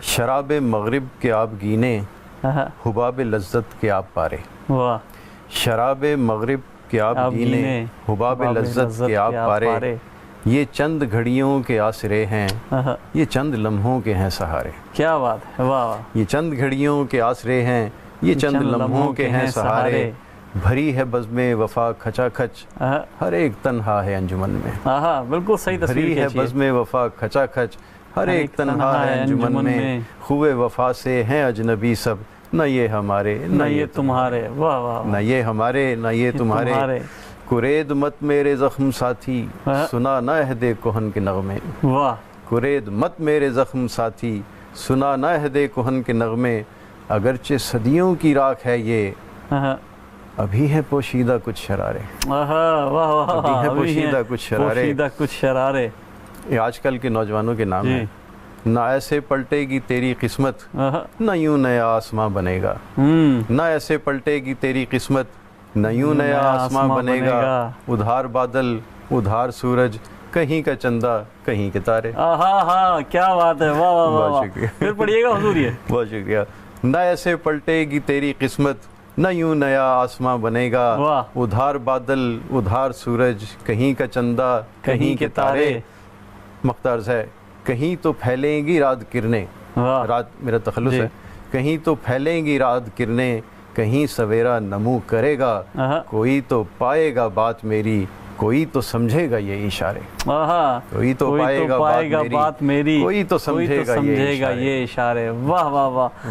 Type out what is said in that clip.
शराब मगरिब के आप गीने, हाँ, हुबाब लज्जत के आप पारे। वाह। शराब मगरिब के आप गीने, हुबाब लज्जत के आप पारे। ये चंद घड़ियों के आसरे हैं, हाँ, ये चंद लम्हों के हैं सहारे। क्या बात है, वाह वाह। ये चंद घड़ियों के आसरे हैं, ये चंद लम्हों के हैं सहारे। भरी है बज़्मे वफ़ा खचाखच, हर एक तन्हा है अंजुमन में। बिल्कुल सही तस्वीर भरी है बज़्मे वफ़ा खचाखच, हर एक तन्हा है अंजुमन में। खुए वफ़ा से हैं अजनबी सब, न ये हमारे न ये तुम्हारे। वाह वाह। न ये हमारे न ये तुम्हारे। कुरेद मत मेरे ज़ख्म साथी, सुना न अहदे कोहन के नगमे। वाह। कुरेद मत मेरे ज़ख्म साथी, सुना न अहदे कोहन के नगमे। अगरचे सदियों की राख है ये, अभी है पोशीदा कुछ शरारे। वाह वाह। अभी है पोशीदा कुछ शरारे। पोशीदा कुछ शरारे। ये आजकल के नौजवानों के नाम है। ना ऐसे पलटेगी तेरी किस्मत, न यूं नया आसमां बनेगा। ना ऐसे पलटेगी तेरी किस्मत, न यूं नया आसमां बनेगा। उधार बादल उधार सूरज, कहीं का चंदा कहीं के तारे। क्या बात है, वाह वाह वाह। शुक्रिया। फिर पढ़िएगा हुजूर ये। बहुत शुक्रिया। ना ऐसे पलटेगी तेरी किस्मत, न यूं नया आसमां बनेगा। उधार बादल उधार सूरज, कहीं का चंदा कहीं के तारे। मुख्तार है, कहीं तो फैलेंगी रात किरणें, रात मेरा तखल्लुस है। कहीं तो फैलेंगी रात किरणें, कहीं सवेरा नमू करेगा। कोई तो पाएगा बात मेरी, कोई तो समझेगा ये इशारे। कोई तो पाएगा बात मेरी, कोई तो समझेगा ये इशारे। वाह वाह वाह।